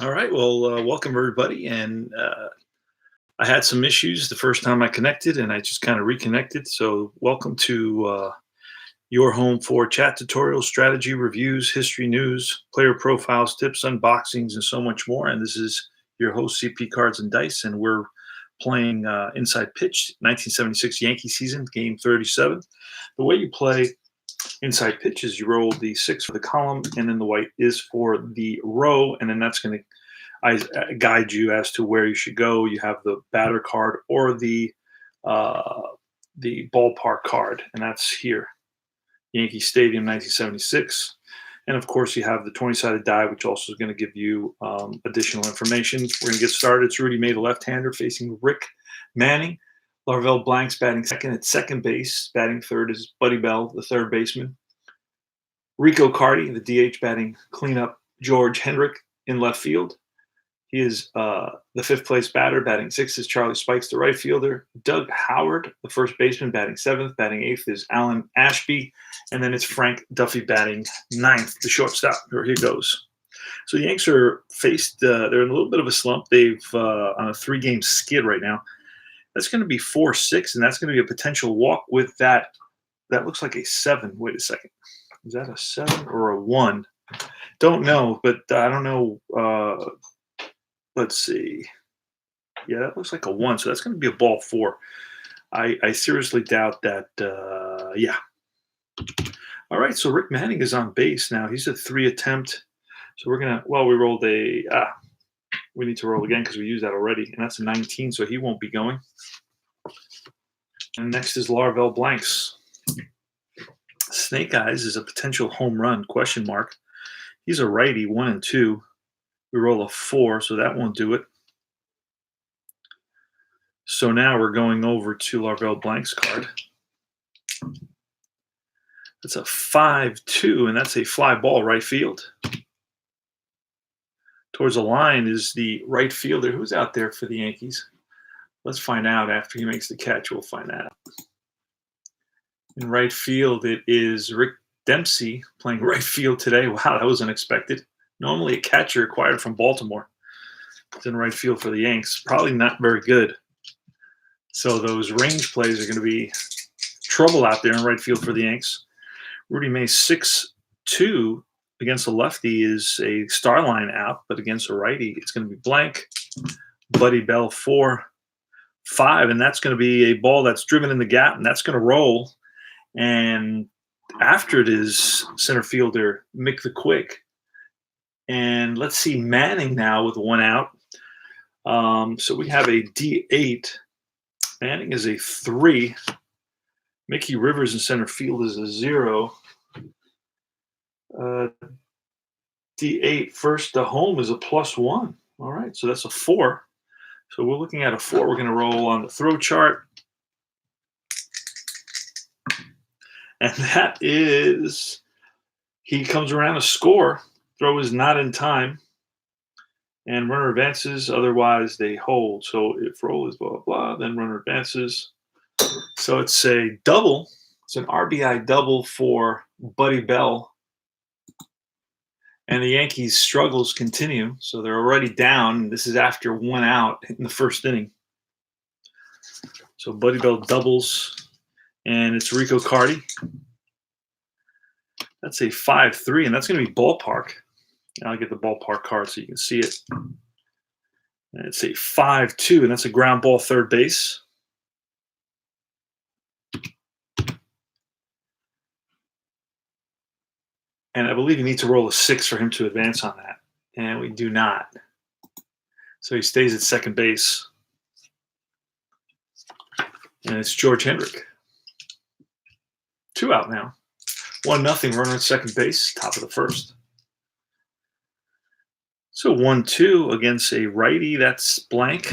All right. Well, welcome everybody. And I had some issues the first time I connected, and I just kind of reconnected. So, welcome to your home for chat tutorials, strategy reviews, history news, player profiles, tips, unboxings, and so much more. And this is your host, CP Cards and Dice, and we're playing Inside Pitch, 1976 Yankee season, game 37. The way you play Inside Pitch is you roll the six for the column, and then the white is for the row, and then that's going to guide you as to where you should go. You have the batter card or uh, the ballpark card, and that's here, Yankee Stadium, 1976. And of course, you have the 20-sided die, which also is going to give you additional information. We're going to get started. It's Rudy May, the left-hander, facing Rick Manning. Larvell Blanks batting second at second base. Batting third is Buddy Bell, the third baseman. Rico Carty, the DH, batting cleanup. George Hendrick in left field. He is the fifth place batter. Batting sixth is Charlie Spikes, the right fielder. Doug Howard, the first baseman, batting seventh. Batting eighth is Alan Ashby. And then it's Frank Duffy batting ninth, the shortstop. Here he goes. So the Yanks are they're in a little bit of a slump. They've on a 3-game skid right now. That's going to be 4-6, and that's going to be a potential walk with that. That looks like a 7. Wait a second. Is that a 7 or a 1? Don't know, but I don't know. Let's see. Yeah, that looks like a 1. So that's going to be a ball 4. I seriously doubt that. Yeah. All right. So Rick Manning is on base now. He's a 3 attempt. So we're going to, we rolled we need to roll again because we used that already. And that's a 19. So he won't be going. And next is Larvell Blanks. Snake Eyes is a potential home run, question mark. He's a righty, 1 and 2. We roll a 4, so that won't do it. So now we're going over to Larvell Blanks' card. It's a 5-2, and that's a fly ball right field. Towards the line is the right fielder. Who's out there for the Yankees? Let's find out after he makes the catch. We'll find out. In right field, it is Rick Dempsey playing right field today. Wow, that was unexpected. Normally a catcher acquired from Baltimore. It's in right field for the Yanks. Probably not very good. So those range plays are going to be trouble out there in right field for the Yanks. Rudy May 6-2 against a lefty is a star line out, but against a righty, it's going to be blank. Buddy Bell 4-5, and that's going to be a ball that's driven in the gap, and that's going to roll. And after it is center fielder Mick the Quick. And let's see Manning now with 1 out. So we have a D8. Manning is a 3. Mickey Rivers in center field is a 0. D8 first to home is a +1. All right, so that's a 4. So we're looking at a 4. We're going to roll on the throw chart. And that is, he comes around a score. Throw is not in time. And runner advances. Otherwise, they hold. So if roll is blah, blah, blah, then runner advances. So it's a double. It's an RBI double for Buddy Bell. And the Yankees' struggles continue. So they're already down. This is after 1 out in the first inning. So Buddy Bell doubles. And it's Rico Carty. That's a 5-3, and that's going to be ballpark. And I'll get the ballpark card so you can see it. And it's a 5-2, and that's a ground ball third base. And I believe you need to roll a 6 for him to advance on that. And we do not. So he stays at second base. And it's George Hendrick. 2 out now. 1-0, runner at second base, top of the first. So 1-2 against a righty, that's blank.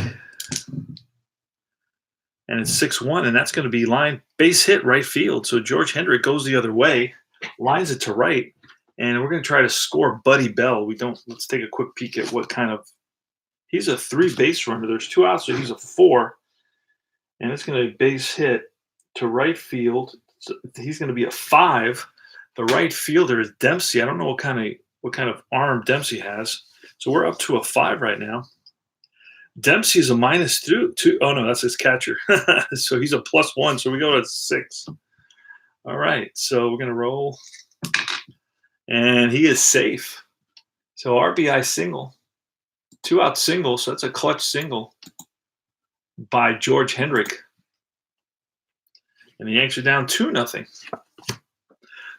And it's 6-1, and that's going to be line base hit right field. So George Hendrick goes the other way, lines it to right, and we're going to try to score Buddy Bell. Let's take a quick peek at what kind of, he's a 3 base runner. There's 2 outs, so he's a 4. And it's going to be base hit to right field. So he's going to be a 5. The right fielder is Dempsey. I don't know what kind of arm Dempsey has. So we're up to a 5 right now. Dempsey's a -2. Oh no, that's his catcher. So he's a +1. So we go to 6. All right. So we're gonna roll, and he is safe. So RBI single, 2-out single. So that's a clutch single by George Hendrick, and the Yankees are down 2-0.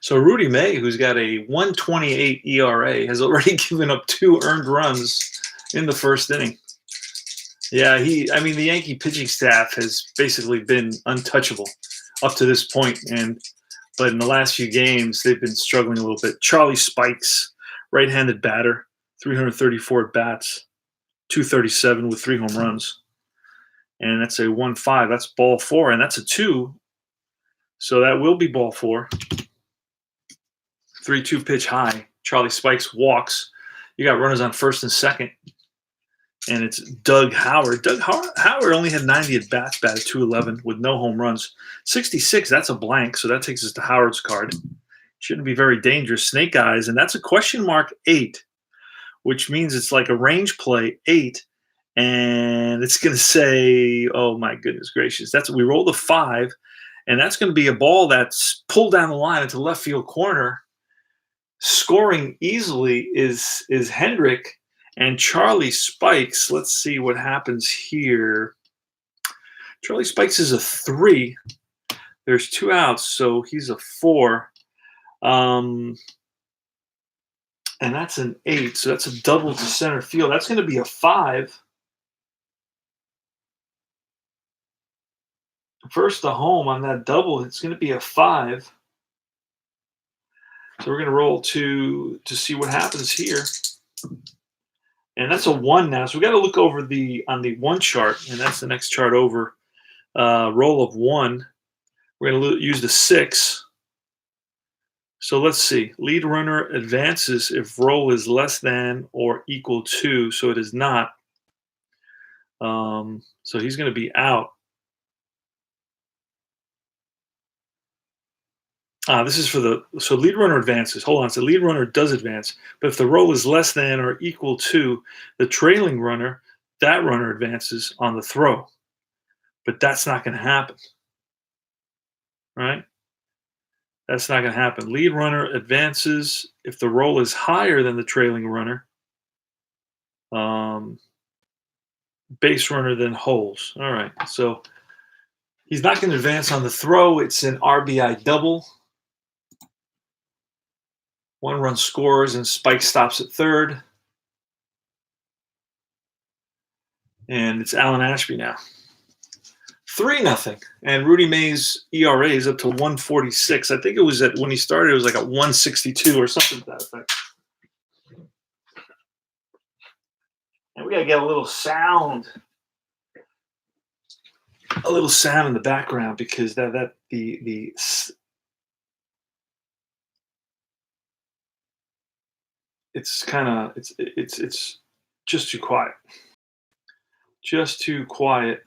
So Rudy May, who's got a 1.28 ERA, has already given up 2 earned runs in the first inning. Yeah, I mean, the Yankee pitching staff has basically been untouchable up to this point, but in the last few games, they've been struggling a little bit. Charlie Spikes, right-handed batter, 334 at bats, 237 with 3 home runs. And that's a 1-5. That's ball 4, and that's a 2. So that will be ball 4. 3-2 pitch high. Charlie Spikes walks. You got runners on first and second. And it's Doug Howard. Howard only had 90 at bats, batted .211 with no home runs. 66, that's a blank, so that takes us to Howard's card. Shouldn't be very dangerous. Snake Eyes, and that's a question mark 8, which means it's like a range play 8, and it's going to say, oh my goodness gracious, we roll the 5, and that's going to be a ball that's pulled down the line into left field corner. Scoring easily is Hendrick. And Charlie Spikes, let's see what happens here. Charlie Spikes is a 3. There's 2 outs, so he's a 4. And that's an 8, so that's a double to center field. That's going to be a 5. First to home on that double, it's going to be a 5. So we're going to roll to see what happens here. And that's a 1 now. So we got to look over on the 1 chart, and that's the next chart over. Roll of 1. We're going to use the 6. So let's see. Lead runner advances if roll is less than or equal to. So it is not. So he's going to be out. This is so lead runner advances. Hold on. So lead runner does advance, but if the roll is less than or equal to the trailing runner, that runner advances on the throw. But that's not going to happen, right? That's not going to happen. Lead runner advances if the roll is higher than the trailing runner. Base runner then holds. All right. So he's not going to advance on the throw. It's an RBI double. 1 run scores, and Spike stops at third. And it's Alan Ashby now. 3-0. And Rudy May's ERA is up to 146. I think it was when he started, it was like at 162 or something to that effect. And we got to get a little sound in the background, because it's just too quiet. Just too quiet.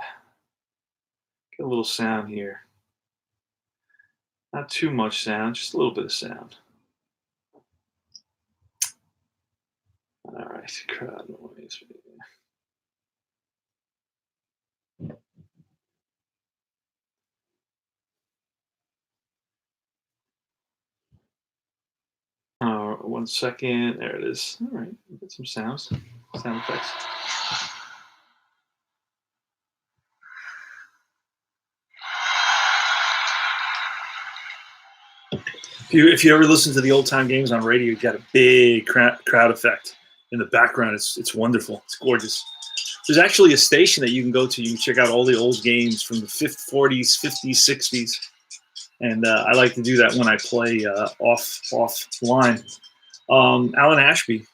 Get a little sound here. Not too much sound, just a little bit of sound. All right, crowd noise. One second. There it is. All right, get some sound effects. If you ever listen to the old time games on radio, you got a big crowd effect in the background. It's wonderful. It's gorgeous. There's actually a station that you can go to. You can check out all the old games from the 40s, 50s, 60s. And I like to do that when I play offline. Alan Ashby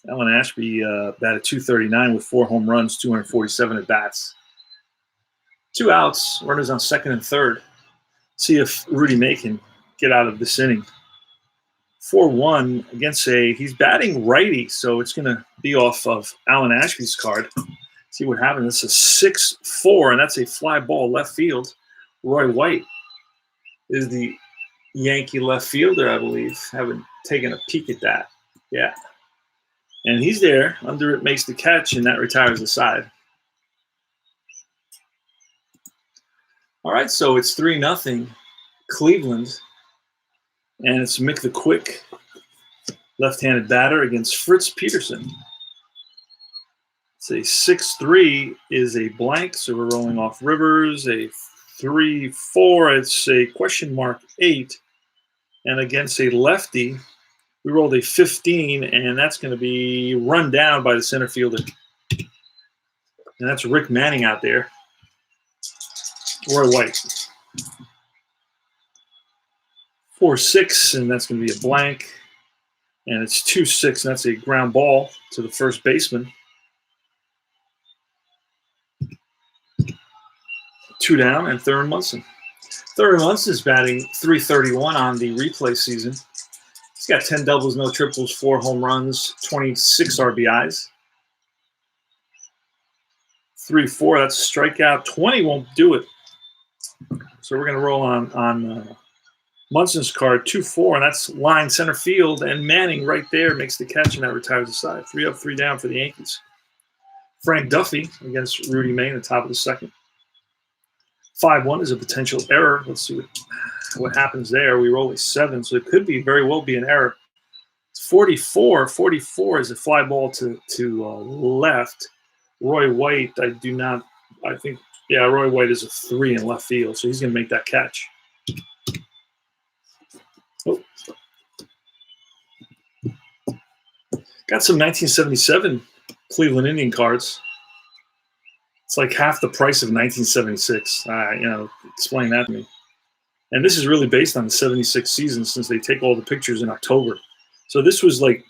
batted .239 with 4 home runs, 247 at bats. 2 outs, runners on second and third. See if Rudy May can get out of this inning. 4-1 against he's batting righty, so it's going to be off of Alan Ashby's card. See what happens. It's a 6-4, and that's a fly ball left field. Roy White is the Yankee left fielder, I believe. Haven't taken a peek at that. Yeah. And he's there. Under it, makes the catch, and that retires the side. All right, so it's 3-0 Cleveland. And it's Mick the Quick, left-handed batter against Fritz Peterson. It's a 6-3 is a blank, so we're rolling off Rivers. A 3-4, it's a question mark 8. And against a lefty, we rolled a 15, and that's going to be run down by the center fielder. And that's Rick Manning out there. Roy White. 4-6, and that's going to be a blank. And it's 2-6, and that's a ground ball to the first baseman. 2 down, and Thurman Munson. Thurman Munson is batting .331 on the replay season. He's got 10 doubles, no triples, 4 home runs, 26 RBIs. 3-4, that's a strikeout. 20 won't do it. So we're going to roll on Munson's card, 2-4, and that's line center field. And Manning right there makes the catch, and that retires the side. 3 up, 3 down for the Yankees. Frank Duffy against Rudy May in the top of the second. 5-1 is a potential error. Let's see what happens there. We roll a 7, so it could very well be an error. 44. 44 is a fly ball to left. Roy White, Roy White is a 3 in left field, so he's going to make that catch. Oh. Got some 1977 Cleveland Indian cards. It's like half the price of 1976. Explain that to me. And this is really based on the 76 season, since they take all the pictures in October. So this was like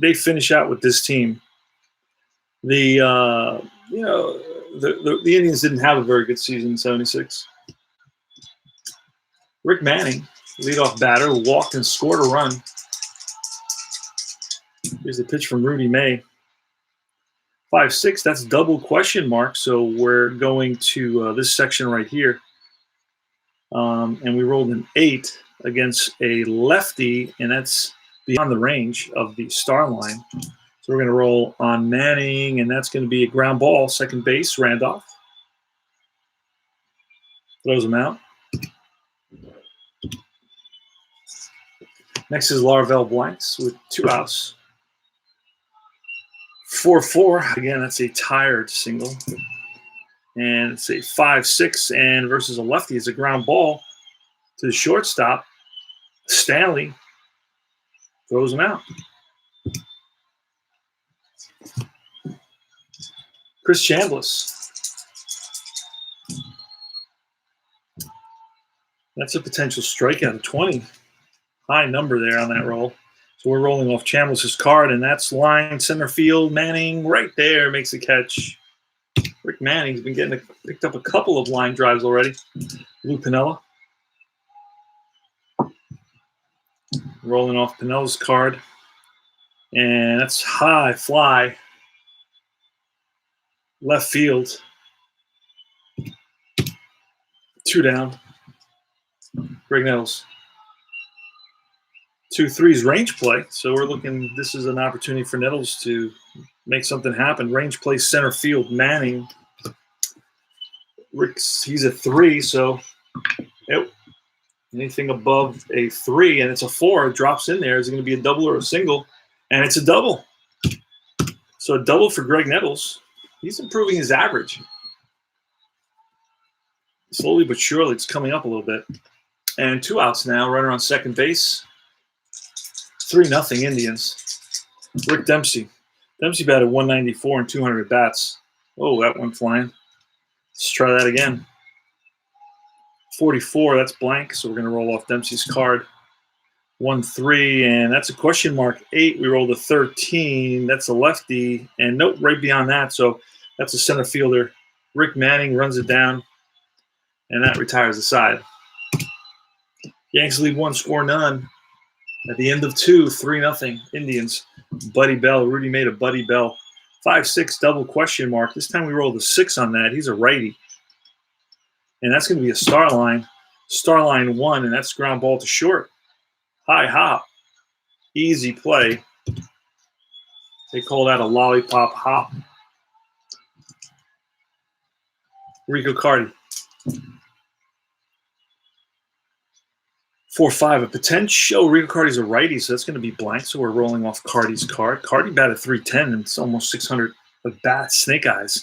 they finish out with this team. The Indians didn't have a very good season in 76. Rick Manning, leadoff batter, walked and scored a run. Here's the pitch from Rudy May. 5-6, that's double question mark. So we're going to this section right here. And we rolled an 8 against a lefty, and that's beyond the range of the star line. So we're going to roll on Manning, and that's going to be a ground ball, second base, Randolph. Throws him out. Next is Larvell Blanks with 2 outs. 4-4, again, that's a tired single. And it's a 5-6, and versus a lefty is a ground ball to the shortstop. Stanley throws him out. Chris Chambliss. That's a potential strikeout of 20. High number there on that roll. So we're rolling off Chambliss's card, and that's line center field. Manning right there makes a catch. Rick Manning's been picked up a couple of line drives already. Lou Piniella. Rolling off Pinella's card. And that's high fly. Left field. 2 down. Greg Nettles. 2-3's range play. So we're looking, this is an opportunity for Nettles to make something happen. Range play center field. Manning. He's a 3, so anything above a 3 and it's a 4, it drops in there. Is it going to be a double or a single? And it's a double. So a double for Greg Nettles. He's improving his average. Slowly but surely, it's coming up a little bit. And 2 outs now. Runner on second base. 3-0 Indians. Rick Dempsey. Dempsey batted 194 and 200 at bats. Oh, that went flying. Let's try that again. 44, that's blank, so we're going to roll off Dempsey's card. 1-3, and that's a question mark. 8, we rolled a 13. That's a lefty, and nope, right beyond that, so that's a center fielder. Rick Manning runs it down, and that retires the side. Yankees lead 1, score none. At the end of 2, 3-0 Indians. Buddy Bell, Rudy made a Buddy Bell. 5-6, double question mark. This time we rolled a 6 on that. He's a righty. And that's going to be a star line 1, and that's ground ball to short. High hop. Easy play. They call that a lollipop hop. Rico Cardi. 4-5, a potential. Rico Cardi's a righty, so that's going to be blank. So we're rolling off Cardi's card. Cardi batted 310, and it's almost 600 of bat. Snake eyes.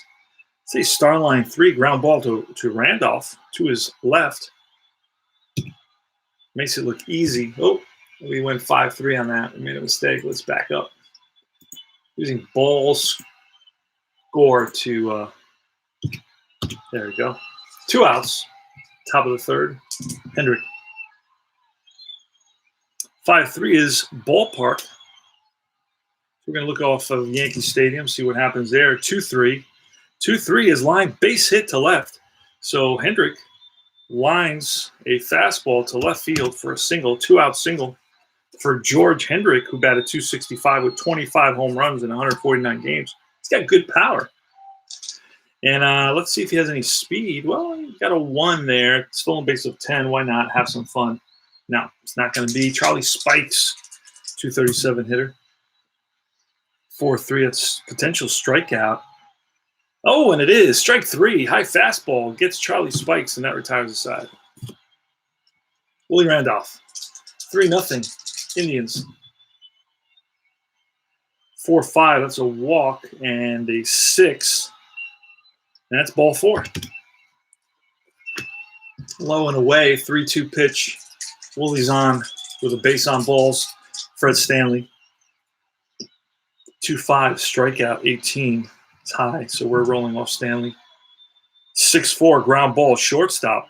Say Starline 3, ground ball to Randolph, to his left. Makes it look easy. Oh, we went 5-3 on that. We made a mistake. Let's back up. Using ball score to, there we go. 2 outs. Top of the third. Hendrick. 5-3 is ballpark. We're going to look off of Yankee Stadium, see what happens there. 2-3. 2-3 is line base hit to left. So Hendrick lines a fastball to left field for a single, 2-out single for George Hendrick, who batted .265 with 25 home runs in 149 games. He's got good power. And let's see if he has any speed. Well, he got a 1 there. Stolen base of 10. Why not? Have some fun. No, it's not going to be. Charlie Spikes, 237 hitter. 4-3, that's potential strikeout. Oh, and it is. Strike 3, high fastball, gets Charlie Spikes, and that retires the side. Willie Randolph, 3-0, Indians. 4-5, that's a walk, and a 6. And that's ball 4. Low and away, 3-2 pitch. Willie's on with a base on balls. Fred Stanley. 2-5, strikeout, 18. It's high, so we're rolling off Stanley. 6-4, ground ball, shortstop.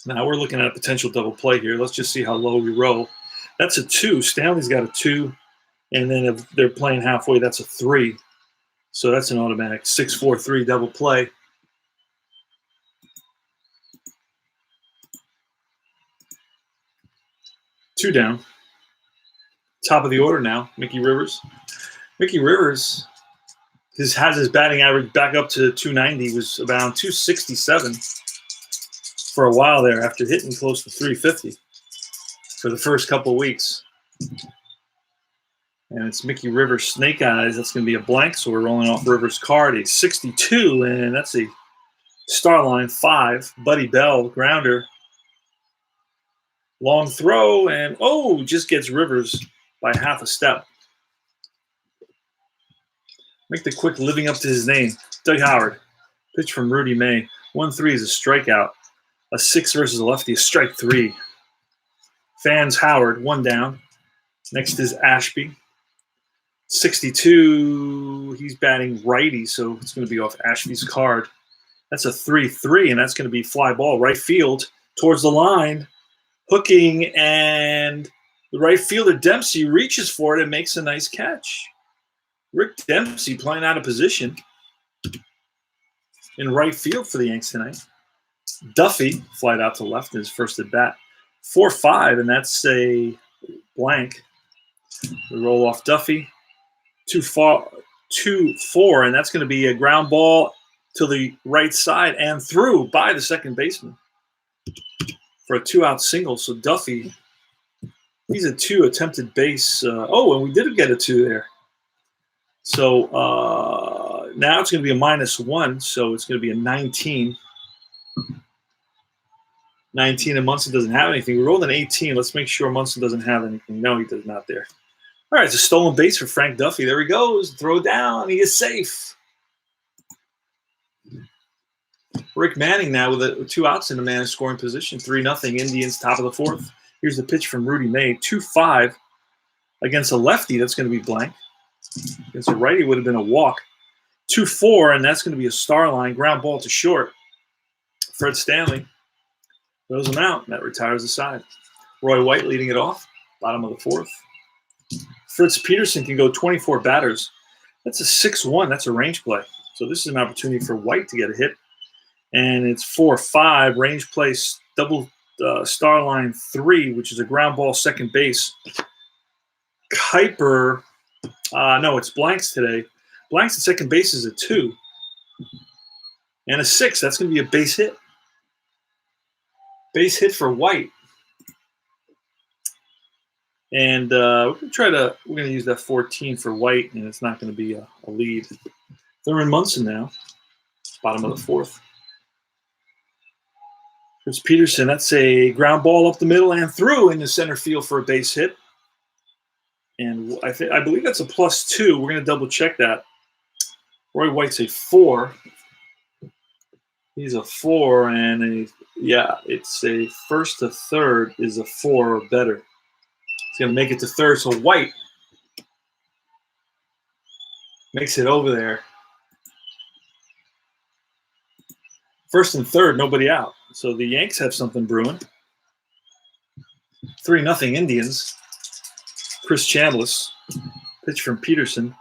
Now we're looking at a potential double play here. Let's just see how low we roll. That's a 2. Stanley's got a 2. And then if they're playing halfway, that's a 3. So that's an automatic 6-4-3 double play. Two down. Top of the order now, Mickey Rivers. Mickey Rivers has his batting average back up to 290. He was about 267 for a while there after hitting close to 350 for the first couple of weeks. And it's Mickey Rivers Snake Eyes. That's going to be a blank, so we're rolling off Rivers' card. A 62, and that's a Starline 5. Buddy Bell, grounder. Long throw, and just gets Rivers by half a step. Make the quick living up to his name. Doug Howard. Pitch from Rudy May. 1-3 is a strikeout. A 6 versus a lefty, a strike 3. Fans Howard, 1 down. Next is Ashby. 62, he's batting righty, so it's going to be off Ashby's card. That's a 3-3, and that's going to be fly ball right field towards the line. Hooking, and the right fielder Dempsey reaches for it and makes a nice catch. Rick Dempsey playing out of position in right field for the Yanks tonight. Duffy flied out to left in his first at bat. 4-5, and that's a blank. We roll off Duffy. 2-4, and that's going to be a ground ball to the right side and through by the second baseman for a 2-out single. So Duffy, he's a 2 attempted base. And we did get a 2 there. So now it's going to be a -1, so it's going to be a 19. 19, and Munson doesn't have anything. We rolled an 18. Let's make sure Munson doesn't have anything. No, he does not there. All right, it's a stolen base for Frank Duffy. There he goes. Throw down. He is safe. Rick Manning now with 2 outs in the man in scoring position. 3-0 Indians, top of the 4th. Here's the pitch from Rudy May. 2-5 against a lefty. That's going to be blank. Against a righty would have been a walk. 2-4, and that's going to be a star line. Ground ball to short. Fred Stanley throws him out. That retires the side. Roy White leading it off. Bottom of the 4th. Fritz Peterson can go 24 batters. That's a 6-1. That's a range play. So this is an opportunity for White to get a hit. And it's 4-5. Range play, double star line 3, which is a ground ball second base. Kuiper, no, it's blanks today. Blanks at second base is a 2. And a 6. That's going to be a base hit. Base hit for White. And we're gonna use that 14 for white, and it's not gonna be a lead. They're in Munson now, bottom of the fourth. Here's Peterson. That's a ground ball up the middle and through into center field for a base hit. And I believe that's a +2. We're gonna double check that. Roy White's a 4. He's a 4, and it's a first to third is a 4 or better. He's gonna make it to third. So White makes it over there. First and third, nobody out. So the Yanks have something brewing. 3-0 Indians. Chris Chambliss, pitch from Peterson.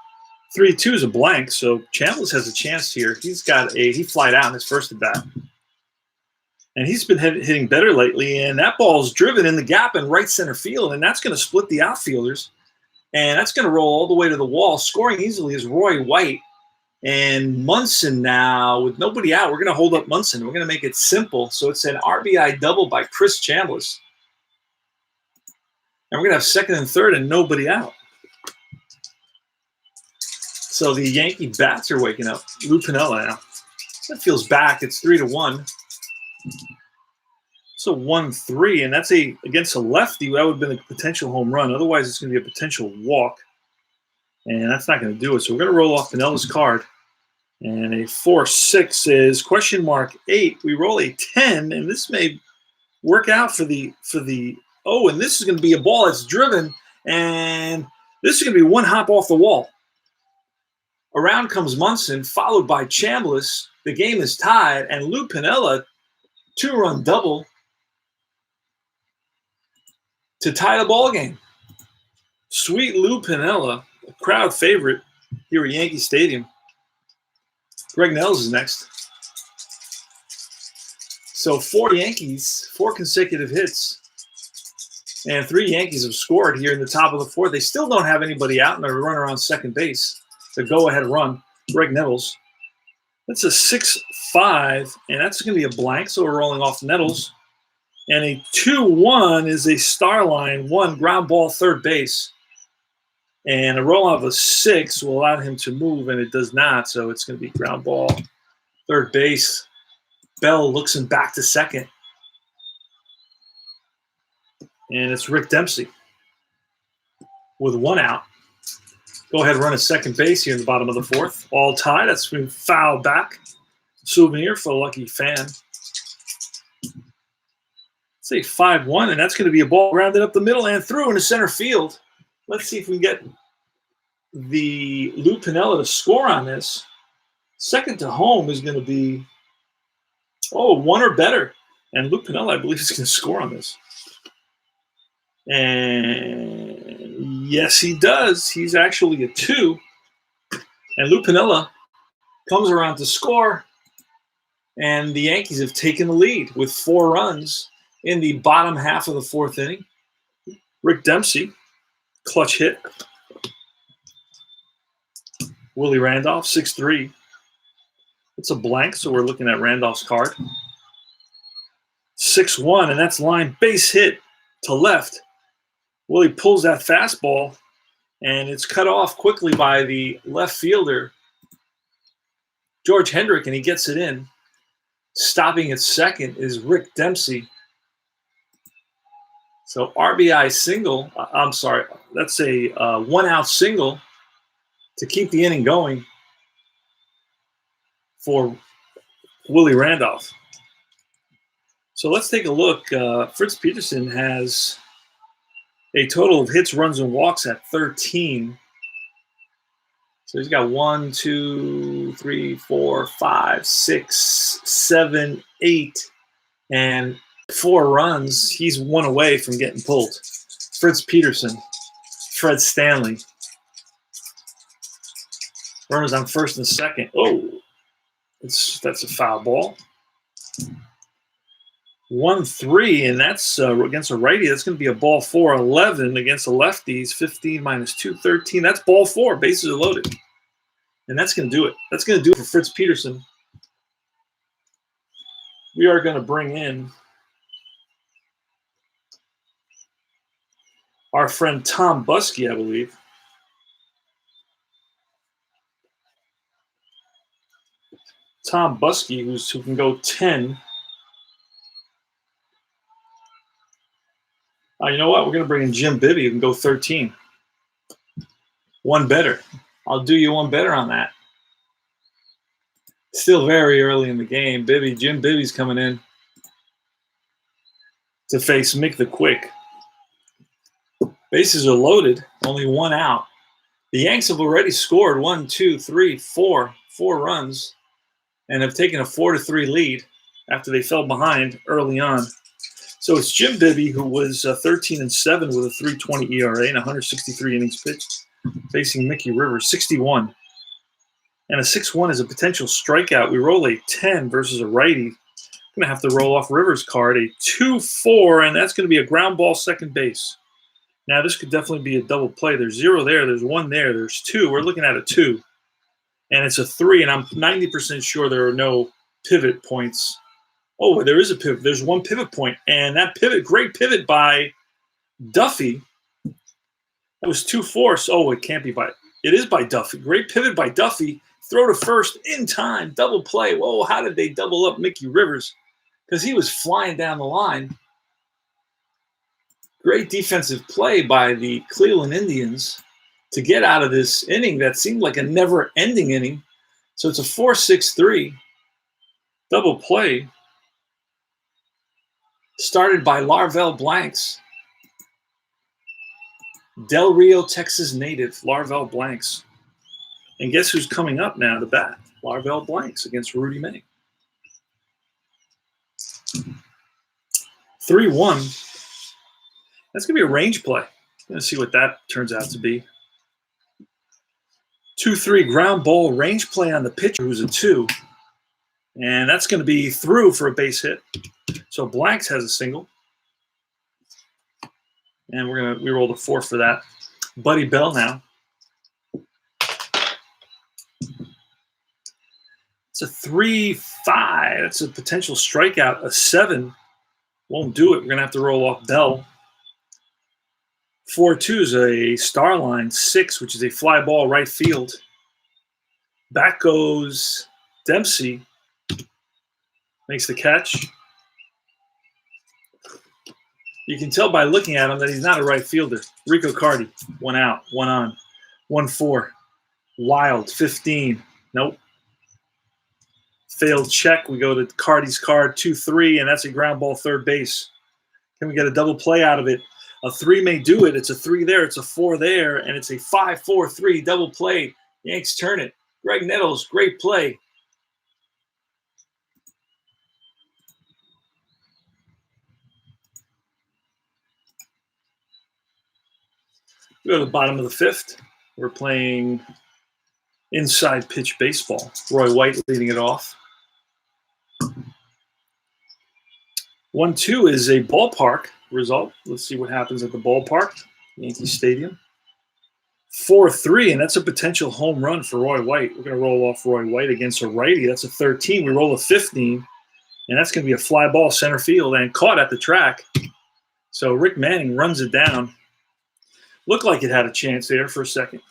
3-2 is a blank, so Chambliss has a chance here. He flied out in his first at bat. And he's been hitting better lately, and that ball's driven in the gap in right center field, and that's going to split the outfielders. And that's going to roll all the way to the wall. Scoring easily is Roy White. And Munson now, with nobody out, we're going to hold up Munson. We're going to make it simple. So it's an RBI double by Chris Chambliss. And we're going to have second and third and nobody out. So the Yankee bats are waking up. Lou Piniella now. That feels back. It's 3-1. So 1-3, and that's against a lefty. That would have been a potential home run. Otherwise, it's going to be a potential walk. And that's not going to do it. So we're going to roll off Piniella's card. And a 4-6 is ?8. We roll a 10, and this may work out for the and this is going to be a ball that's driven, and this is going to be one hop off the wall. Around comes Munson, followed by Chambliss. The game is tied, and Lou Piniella, 2-run double to tie the ball game. Sweet Lou Piniella, a crowd favorite here at Yankee Stadium. Greg Nels is next. So 4 Yankees, 4 consecutive hits. And 3 Yankees have scored here in the top of the fourth. They still don't have anybody out, and they're running around second base. The go-ahead run, Greg Nettles. That's a 6-5, and that's going to be a blank, so we're rolling off Nettles. And a 2-1 is a star line, 1 ground ball third base. And a roll off of 6 will allow him to move, and it does not, so it's going to be ground ball third base. Bell looks him back to second. And it's Rick Dempsey with 1 out. Go ahead and run a second base here in the bottom of the fourth. All tied. That's been fouled back. Souvenir for a lucky fan. Say 5-1, and that's going to be a ball grounded up the middle and through into center field. Let's see if we can get the Lou Piniella to score on this. Second to home is going to be, 1 or better. And Lou Piniella, I believe, is going to score on this. And yes, he does. He's actually a 2. And Lou Piniella comes around to score. And the Yankees have taken the lead with 4 runs in the bottom half of the fourth inning. Rick Dempsey, clutch hit. Willie Randolph, 6-3. It's a blank, so we're looking at Randolph's card. 6-1, and that's line base hit to left. Willie pulls that fastball, and it's cut off quickly by the left fielder, George Hendrick, and he gets it in. Stopping at second is Rick Dempsey. So RBI single, that's a 1-out single to keep the inning going for Willie Randolph. So let's take a look. Fritz Peterson has a total of hits, runs, and walks at 13. So he's got 1, 2, 3, 4, 5, 6, 7, 8, and 4 runs. He's 1 away from getting pulled. Fritz Peterson, Fred Stanley. Runners on first and second. That's a foul ball. 1-3, and that's against a righty. That's going to be a ball 4. 11 against the lefties. 15 minus 2, 13. That's ball 4. Bases are loaded. And that's going to do it. That's going to do it for Fritz Peterson. We are going to bring in Our friend Tom Buskey, I believe. Tom Buskey, who can go 10. You know what? We're going to bring in Jim Bibby, who can go 13. One better. I'll do you one better on that. Still very early in the game. Jim Bibby's coming in to face Mick the Quick. Bases are loaded, only one out. The Yanks have already scored 4 runs, and have taken a 4-3 lead after they fell behind early on. So it's Jim Bibby, who was 13-7 with a 3.20 ERA and 163 innings pitched, facing Mickey Rivers, 61. And a 6-1 is a potential strikeout. We roll a 10 versus a righty. Going to have to roll off Rivers' card, a 2-4, and that's going to be a ground ball second base. Now, this could definitely be a double play. There's 0 there. There's 1 there. There's 2. We're looking at a 2. And it's a 3, and I'm 90% sure there are no pivot points. Oh, there is a pivot. There's 1 pivot point, and that pivot, great pivot by Duffy. That was 2-4. Oh, it can't be by – it is by Duffy. Great pivot by Duffy. Throw to first in time. Double play. Whoa, how did they double up Mickey Rivers? Because he was flying down the line. Great defensive play by the Cleveland Indians to get out of this inning that seemed like a never-ending inning. So it's a 4-6-3 double play started by Larvell Blanks. Del Rio, Texas native, Larvell Blanks. And guess who's coming up now to bat? Larvell Blanks against Rudy May. 3-1. That's going to be a range play. Going to see what that turns out to be. 2-3 ground ball range play on the pitcher, who's a 2. And that's going to be through for a base hit. So Blanks has a single. And we roll the 4 for that. Buddy Bell now. It's a 3-5. That's a potential strikeout. A 7 won't do it. We're going to have to roll off Bell. 4-2 is a star line. 6, which is a fly ball right field. Back goes Dempsey. Makes the catch. You can tell by looking at him that he's not a right fielder. Rico Cardi, 1 out, 1 on. 1-4. Wild, 15. Nope. Failed check. We go to Cardi's card, 2-3, and that's a ground ball third base. Can we get a double play out of it? A 3 may do it. It's a 3 there. It's a 4 there. And it's a 5-4-3 double play. Yanks turn it. Greg Nettles, great play. We go to the bottom of the 5th. We're playing inside pitch baseball. Roy White leading it off. 1-2 is a ballpark result. Let's see what happens at the ballpark, Yankee Stadium. 4-3, and that's a potential home run for Roy White. We're going to roll off Roy White against a righty. That's a 13. We roll a 15, and that's going to be a fly ball center field and caught at the track. So Rick Manning runs it down. Looked like it had a chance there for a second,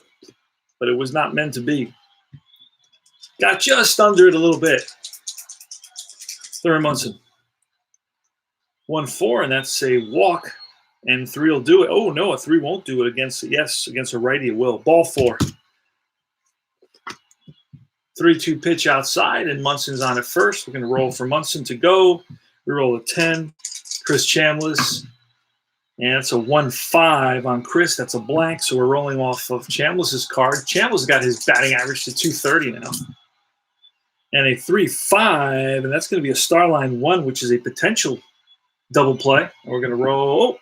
but it was not meant to be. Got just under it a little bit. Thurman Munson. 1-4, and that's a walk. And 3 will do it. Oh, no, a 3 won't do it against a righty it will. Ball 4. 3-2 pitch outside, and Munson's on it first. We're going to roll for Munson to go. We roll a 10. Chris Chambliss. And it's a 1-5 on Chris. That's a blank, so we're rolling off of Chambliss's card. Chambliss got his batting average to 230 now. And a 3-5, and that's going to be a star line 1, which is a potential double play. And we're going to roll.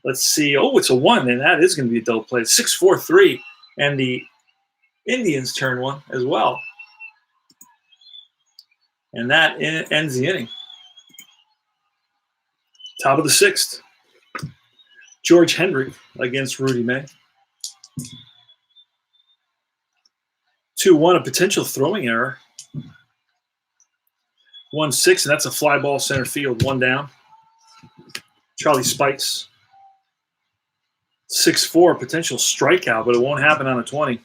Let's see. Oh, it's a 1, and that is going to be a double play. 6-4-3, and the Indians turn 1 as well. And that ends the inning. Top of the 6th. George Hendrick against Rudy May. 2-1, a potential throwing error. 1-6, and that's a fly ball center field. 1 down. Charlie Spikes. 6-4, potential strikeout, but it won't happen on a 20.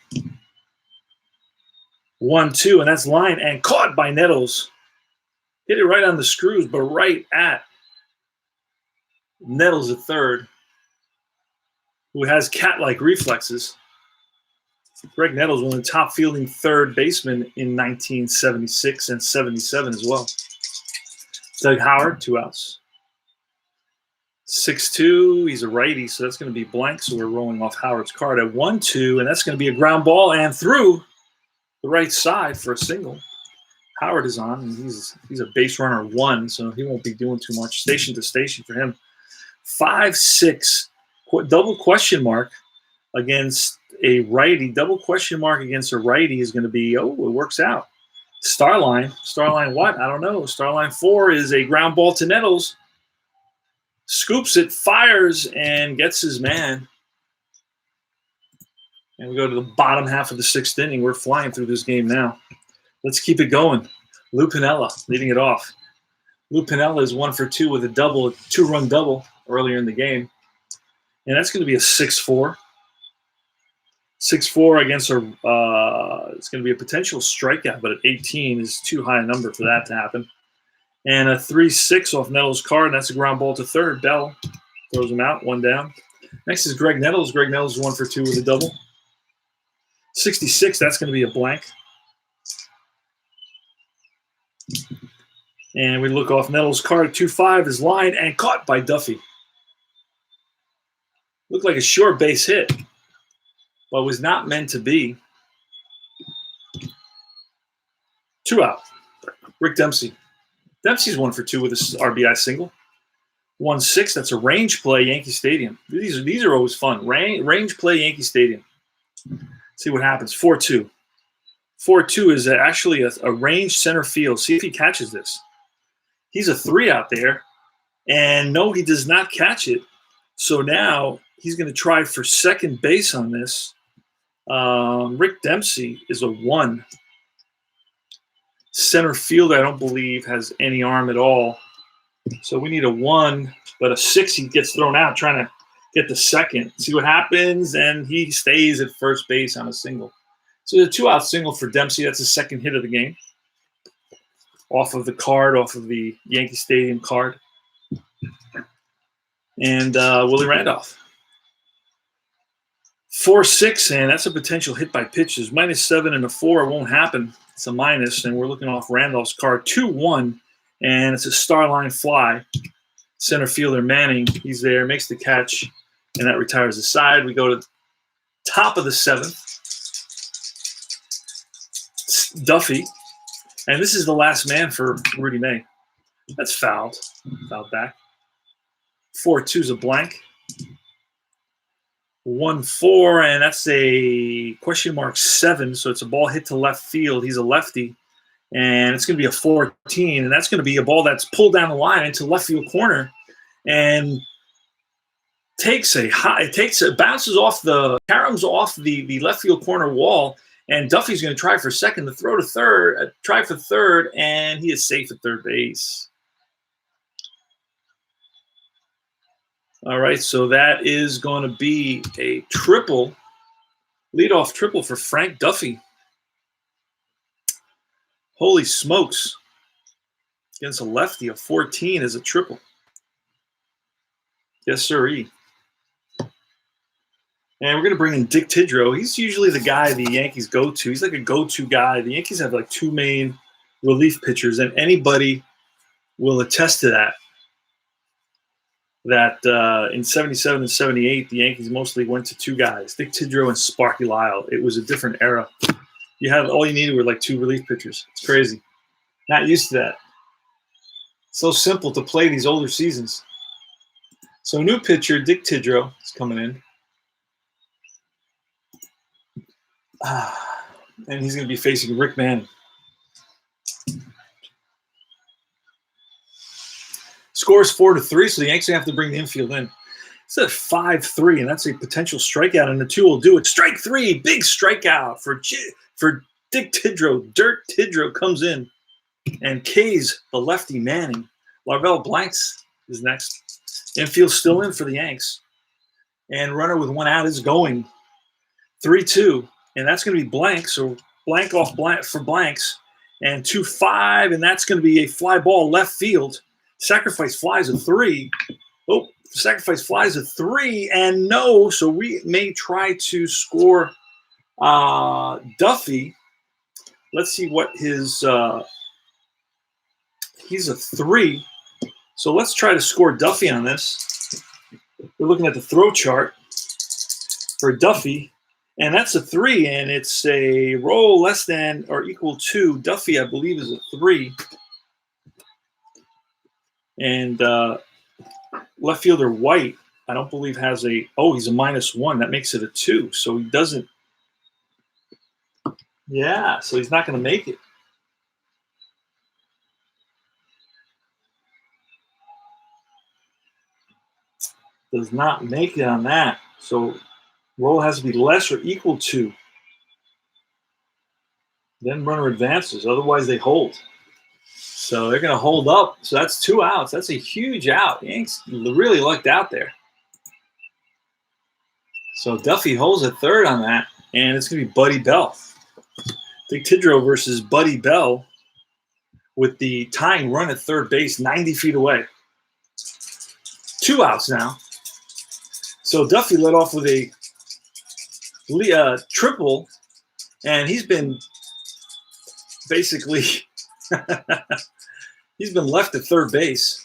1-2, and that's line and caught by Nettles. Hit it right on the screws, but right at Nettles at third, who has cat-like reflexes. Greg Nettles, one of the top fielding third basemen in 1976 and 77 as well. Doug Howard, 2 outs. 6-2, he's a righty, so that's going to be blank, so we're rolling off Howard's card at 1-2, and that's going to be a ground ball and through the right side for a single. Howard is on, and he's a base runner 1, so he won't be doing too much station to station for him. 5-6, double question mark against a righty. Double question mark against a righty is going to be, oh, it works out. Starline what? I don't know. Starline 4 is a ground ball to Nettles. Scoops it, fires, and gets his man. And we go to the bottom half of the 6th inning. We're flying through this game now. Let's keep it going. Lou Piniella leading it off. Lou Piniella is 1 for 2 with a double, a 2-run double earlier in the game. And that's going to be a 6-4. 6-4 against it's going to be a potential strikeout, but at 18 is too high a number for that to happen. And a 3-6 off Nettles' card, and that's a ground ball to third. Bell throws him out, 1 down. Next is Greg Nettles. Greg Nettles is 1 for 2 with a double. 66, that's going to be a blank. And we look off Nettles' card. 2-5 is lined and caught by Duffy. Looked like a short base hit, but was not meant to be. 2 out. Rick Dempsey. Dempsey's 1 for 2 with an RBI single. 1-6, that's a range play, Yankee Stadium. These are always fun. Range play, Yankee Stadium. See what happens. 4-2. 4-2 is actually a range center field. See if he catches this. He's a 3 out there, and no, he does not catch it. So now he's going to try for second base on this. Rick Dempsey is a 1. Center fielder, I don't believe, has any arm at all. So we need a 1, but a 6, he gets thrown out trying to get the second. See what happens, and he stays at first base on a single. So the 2-out single for Dempsey. That's his second hit of the game. Off of the card, off of the Yankee Stadium card. And Willie Randolph. 4-6, and that's a potential hit by pitches. -7 and a 4 won't happen. It's a minus, and we're looking off Randolph's card. 2-1, and it's a starline fly. Center fielder Manning, he's there, makes the catch, and that retires the side. We go to the top of the 7th. Duffy, and this is the last man for Rudy May. That's fouled back. 4-2 is a blank. 1-4, and that's a question mark 7, so it's a ball hit to left field. He's a lefty, and it's going to be a 14, and that's going to be a ball that's pulled down the line into left field corner, and bounces off caroms off the left field corner wall, and Duffy's going to try for second to throw to third, try for third, and he is safe at third base. All right, so that is going to be a triple, leadoff triple for Frank Duffy. Holy smokes. Against a lefty, a 14 is a triple. Yes, sirree. And we're going to bring in Dick Tidrow. He's usually the guy the Yankees go to. He's like a go-to guy. The Yankees have like 2 main relief pitchers, and anybody will attest to that. That in 77 and 78, the Yankees mostly went to 2 guys, Dick Tidrow and Sparky Lyle. It was a different era. All you needed were like 2 relief pitchers. It's crazy. Not used to that. So simple to play these older seasons. So new pitcher, Dick Tidrow, is coming in. And he's going to be facing Rick Manning. Scores 4-3, so the Yankees have to bring the infield in. It's at 5-3, and that's a potential strikeout, and the 2 will do it. Strike 3, big strikeout for Dick Tidrow. Dirt Tidrow comes in and K's the lefty Manning. Larvell Blanks is next. Infield still in for the Yanks. And runner with one out is going. 3-2. And that's going to be blank. So blank off blank for blanks. And 2-5. And that's going to be a fly ball left field. Sacrifice flies a 3. Oh, sacrifice flies a 3. And no. So we may try to score Duffy. Let's see what his he's a 3. So let's try to score Duffy on this. We're looking at the throw chart for Duffy, and that's a 3, and it's a roll less than or equal to Duffy, I believe, is a 3. And left fielder White, I don't believe has a, he's a -1. That makes it a 2. So he doesn't, so he's not going to make it. Does not make it on that. So roll has to be less or equal to. Then runner advances. Otherwise, they hold. So they're going to hold up. So that's 2 outs. That's a huge out. Yanks really lucked out there. So Duffy holds at third on that. And it's going to be Buddy Bell. Dick Tidrow versus Buddy Bell with the tying run at third base 90 feet away. 2 outs now. So Duffy led off with a triple, and he's been basically he's been left at third base.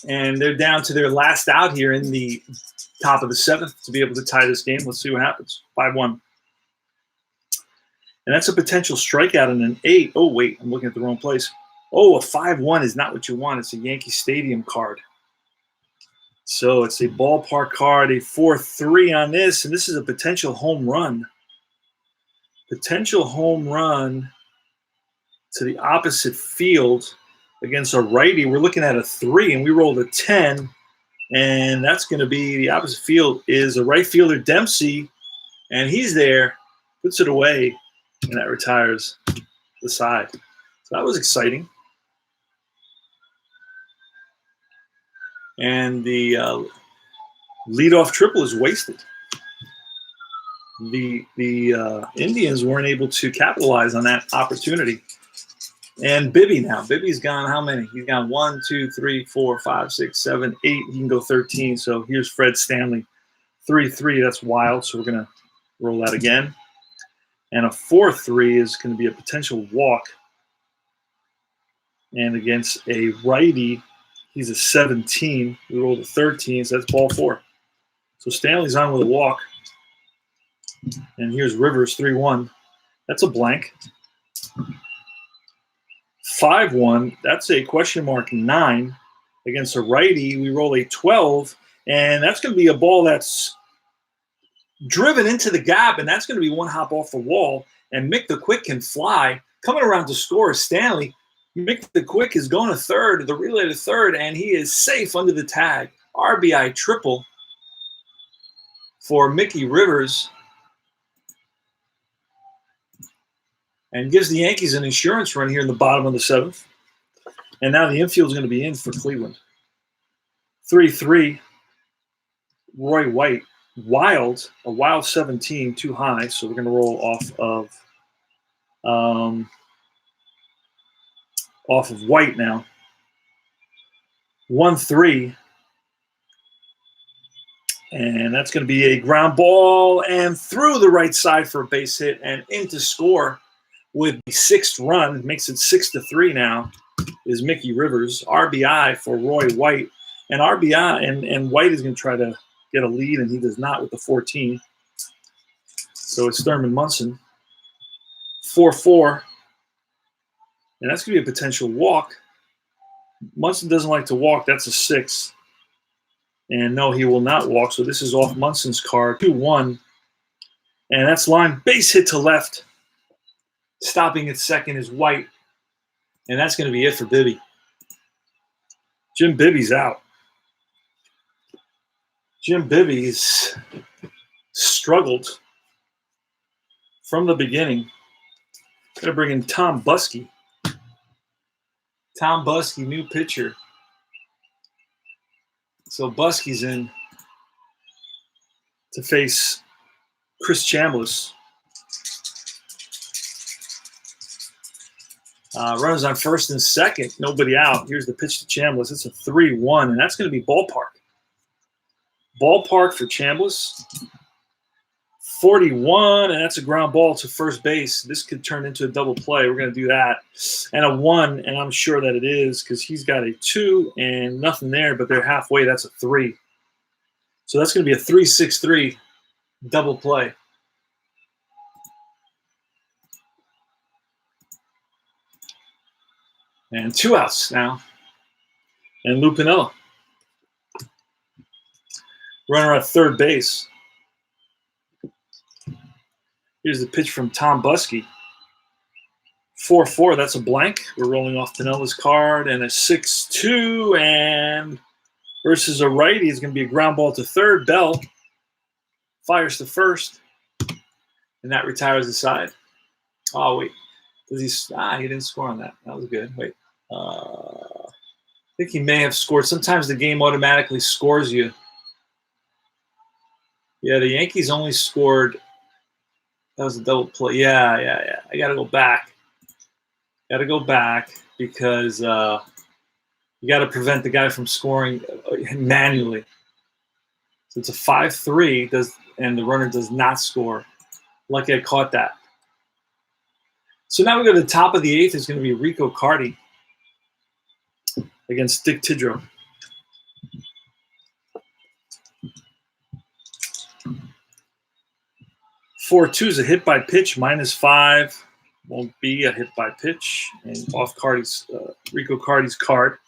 And they're down to their last out here in the top of the 7th to be able to tie this game. Let's see what happens. 5-1. And that's a potential strikeout in an 8. Oh, wait, I'm looking at the wrong place. Oh, a 5-1 is not what you want. It's a Yankee Stadium card. So it's a ballpark card, a 4-3 on this, and this is a potential home run. Potential home run to the opposite field against a righty. We're looking at a 3, and we rolled a 10, and that's going to be the opposite field is a right fielder, Dempsey, and he's there, puts it away, and that retires the side. So that was exciting. And the leadoff triple is wasted. The Indians weren't able to capitalize on that opportunity. And Bibby now. Bibby's gone how many? He's gone 1, 2, 3, 4, 5, 6, 7, 8. He can go 13. So here's Fred Stanley. 3-3. That's wild. So we're going to roll that again. And a 4-3 is going to be a potential walk. And against a righty, he's a 17. We rolled a 13, so that's ball 4. So Stanley's on with a walk. And here's Rivers, 3-1. That's a blank. 5-1, that's a question mark 9. Against a righty, we roll a 12. And that's going to be a ball that's driven into the gap, and that's going to be one hop off the wall. And Mick the Quick can fly. Coming around to score is Stanley. Mick the Quick is going to third, the relay to third, and he is safe under the tag. RBI triple for Mickey Rivers. And gives the Yankees an insurance run here in the bottom of the 7th. And now the infield is going to be in for Cleveland. 3-3, Roy White. Wild, a wild 17, too high, so we're going to roll off of White now. 1-3, and that's going to be a ground ball and through the right side for a base hit and in to score with the 6th run. Makes it 6-3 now is Mickey Rivers. RBI for Roy White, and RBI and White is going to try to get a lead, and he does not with the 14. So it's Thurman Munson. 4-4. And that's going to be a potential walk. Munson doesn't like to walk. That's a 6. And no, he will not walk. So this is off Munson's card. 2-1. And that's line base hit to left. Stopping at second is White. And that's going to be it for Bibby. Jim Bibby's out. Jim Bibby's struggled from the beginning. Got to bring in Tom Buskey. Tom Buskey, new pitcher. So Buskey's in. to face Chris Chambliss. Runners on first and second, nobody out. Here's the pitch to Chambliss. It's a 3-1, and that's going to be ballpark. Ballpark for Chambliss. 41, and that's a ground ball to first base. This could turn into a double play. We're going to do that. And a 1, and I'm sure that it is because he's got a 2 and nothing there, but they're halfway. That's a 3. So that's going to be a 3-6-3 double play. And 2 outs now. And Lou Piniella. Runner at third base. Here's the pitch from Tom Buskey. 4-4, that's a blank. We're rolling off Pinella's card. And a 6-2, and versus a righty is going to be a ground ball to third. Bell fires to first, and that retires the side. Oh, wait. Does he? He didn't score on that. That was good. Wait. I think he may have scored. Sometimes the game automatically scores you. Yeah, the Yankees only scored. That was a double play. Yeah. I got to go back. Because you got to prevent the guy from scoring manually. So it's a 5-3, and the runner does not score. Lucky I caught that. So now we go to the top of the 8th. It's going to be Rico Carty against Dick Tidrow. 4-2 is a hit by pitch, -5. Won't be a hit by pitch, and off Rico Carty's card.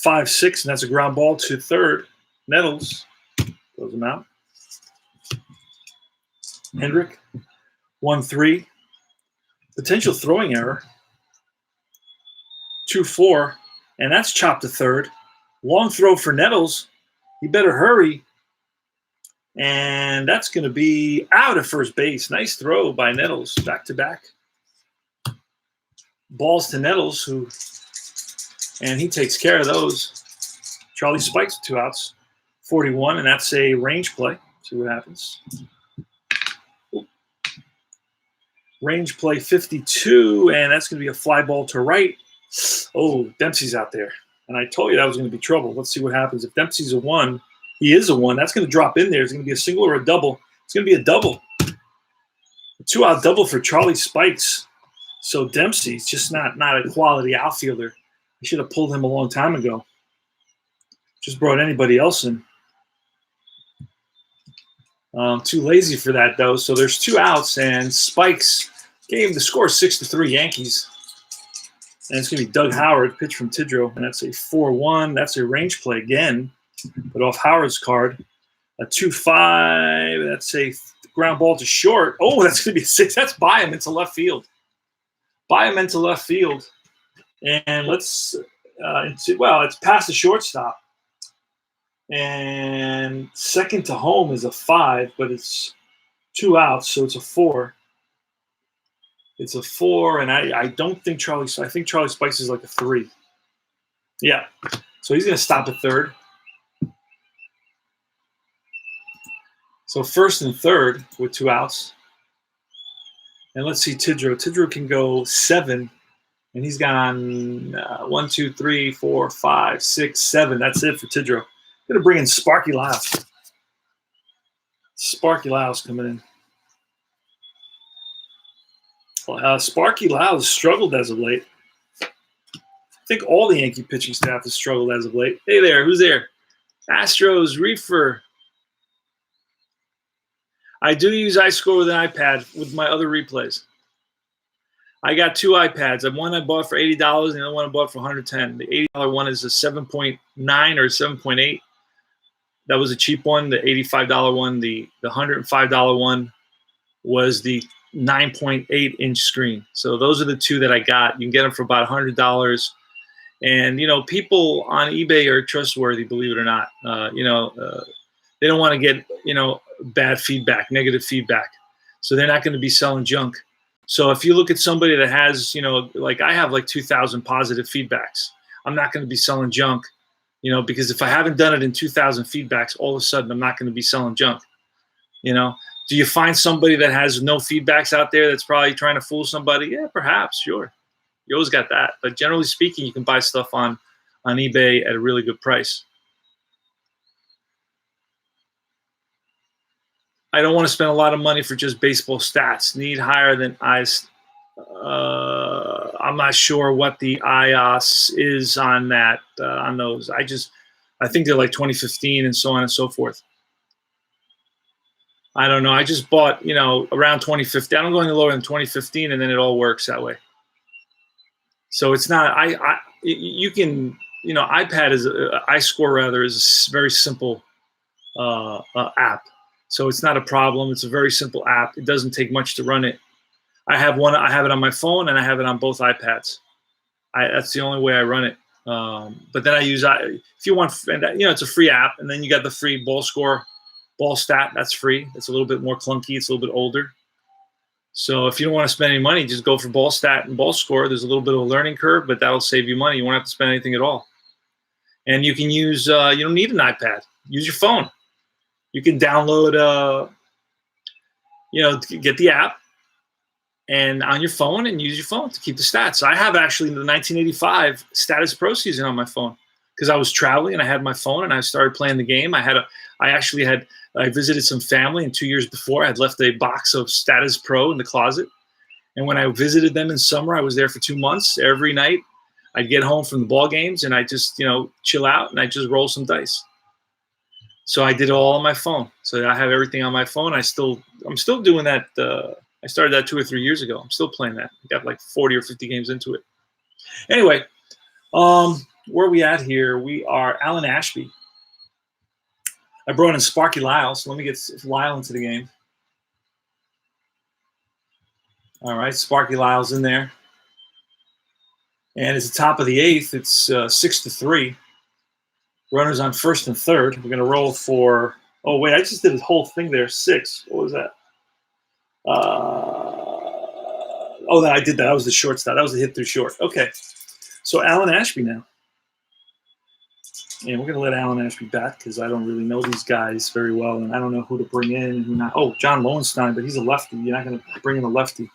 5-6, and that's a ground ball to third. Nettles throws him out. Hendrick, 1-3. Potential throwing error. 2-4, and that's chopped to third. Long throw for Nettles. He better hurry. And that's going to be out at first base. Nice throw by Nettles, back-to-back. Balls to Nettles, and he takes care of those. Charlie Spikes 2 outs, 41, and that's a range play. See what happens. Range play 52, and that's going to be a fly ball to right. Oh, Dempsey's out there. And I told you that was going to be trouble. Let's see what happens. If Dempsey's a 1, he is a 1. That's going to drop in there. It's going to be a single or a double. It's going to be a double. A 2-out double for Charlie Spikes. So Dempsey's just not a quality outfielder. I should have pulled him a long time ago. Just brought anybody else in. Too lazy for that, though. So there's 2 outs, and Spikes gave the score 6-3 Yankees. And it's going to be Doug Howard, pitch from Tidrow, and that's a 4-1. That's a range play again, but off Howard's card. A 2-5. That's a ground ball to short. Oh, that's going to be a 6. That's by him into left field. And let's it's past the shortstop. And second to home is a 5, but it's 2 outs, so it's a 4. It's a 4, and I don't think I think Charlie Spikes is like a 3. Yeah. So he's going to stop at third. So first and third with 2 outs. And let's see Tidrow. Tidrow can go 7, and he's gone 1, 2, 3, 4, 5, 6, 7. That's it for Tidrow. Going to bring in Sparky Lyles. Sparky Lyles coming in. Sparky Lyles struggled as of late. I think all the Yankee pitching staff has struggled as of late. Hey there, who's there? Astros, Reefer. I do use iScore with an iPad with my other replays. I got 2 iPads. One I bought for $80, and the other one I bought for $110. The $80 one is a 7.9 or 7.8. That was a cheap one. The $85 one, the $105 one was the 9.8-inch screen. So those are the 2 that I got. You can get them for about $100. And, people on eBay are trustworthy, believe it or not. They don't want to get, bad feedback, negative feedback. So they're not going to be selling junk. So if you look at somebody that has, like I have like 2,000 positive feedbacks, I'm not going to be selling junk. because if I haven't done it in 2,000 feedbacks, all of a sudden I'm not going to be selling junk. Do you find somebody that has no feedbacks out there that's probably trying to fool somebody? Yeah, perhaps, sure. You always got that. But generally speaking, you can buy stuff on eBay at a really good price. I don't want to spend a lot of money for just baseball stats. Need higher than eyes. I'm not sure what the iOS is on that on those. I think they're like 2015 and so on and so forth. I don't know. I just bought, around 2015. I don't go any lower than 2015, and then it all works that way. So it's not. You can, iPad is iScore rather is a very simple app. So it's not a problem. It's a very simple app. It doesn't take much to run it. I have it on my phone, and I have it on both iPads. That's the only way I run it. But then I use, if you want, it's a free app, and then you got the free Ball Score, Ball Stat. That's free. It's a little bit more clunky. It's a little bit older. So if you don't want to spend any money, just go for Ball Stat and Ball Score. There's a little bit of a learning curve, but that'll save you money. You won't have to spend anything at all. And you can use, you don't need an iPad. Use your phone. You can download, get the app and on your phone and use your phone to keep the stats. So I have actually the 1985 Status Pro season on my phone because I was traveling and I had my phone and I started playing the game. I visited some family, and 2 years before I had left a box of Status Pro in the closet. And when I visited them in summer, I was there for 2 months. Every night I'd get home from the ball games and I just, chill out and I just roll some dice. So I did it all on my phone. So I have everything on my phone. I'm still doing that. I started that 2 or 3 years ago. I'm still playing that. I got like 40 or 50 games into it. Anyway, where are we at here? We are Alan Ashby. I brought in Sparky Lyle, so let me get Lyle into the game. All right, Sparky Lyle's in there. And it's the top of the 8th. It's 6-3. Runners on first and third. We're going to roll for – oh, wait, I just did a whole thing there. 6. What was that? I did that. That was the short stop. That was the hit through short. Okay. So Alan Ashby now. And we're going to let Alan Ashby bat because I don't really know these guys very well, and I don't know who to bring in and who not. Oh, John Lowenstein, but he's a lefty. You're not going to bring in a lefty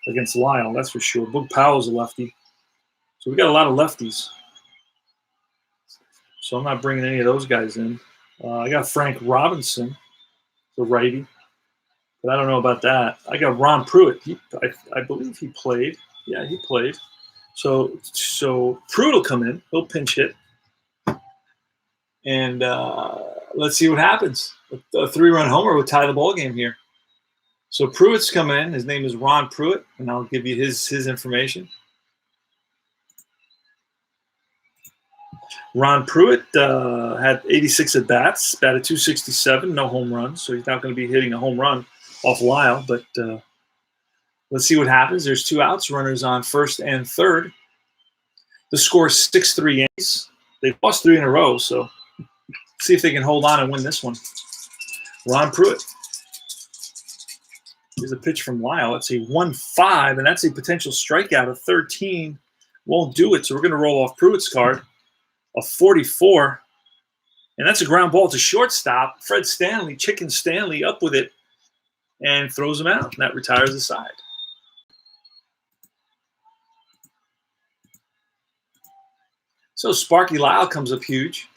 against Lyle, that's for sure. Boog Powell's a lefty. So we got a lot of lefties. So I'm not bringing any of those guys in. I got Frank Robinson, the righty. But I don't know about that. I got Ron Pruitt. I believe he played. Yeah, he played. So Pruitt will come in. He'll pinch hit. And let's see what happens. A 3-run homer would tie the ball game here. So Pruitt's coming in. His name is Ron Pruitt, and I'll give you his information. Ron Pruitt had 86 at-bats, batted .267, no home runs, so he's not going to be hitting a home run off Lyle, but let's see what happens. There's 2 outs, runners on first and third. The score is 6-3 Yankees. They've lost 3 in a row, so see if they can hold on and win this one. Ron Pruitt. Here's a pitch from Lyle. That's a 1-5, and that's a potential strikeout of 13. Won't do it, so we're going to roll off Pruitt's card. A 44, and that's a ground ball to shortstop. Fred Stanley, Chicken Stanley, up with it and throws him out, and that retires the side. So Sparky Lyle comes up huge,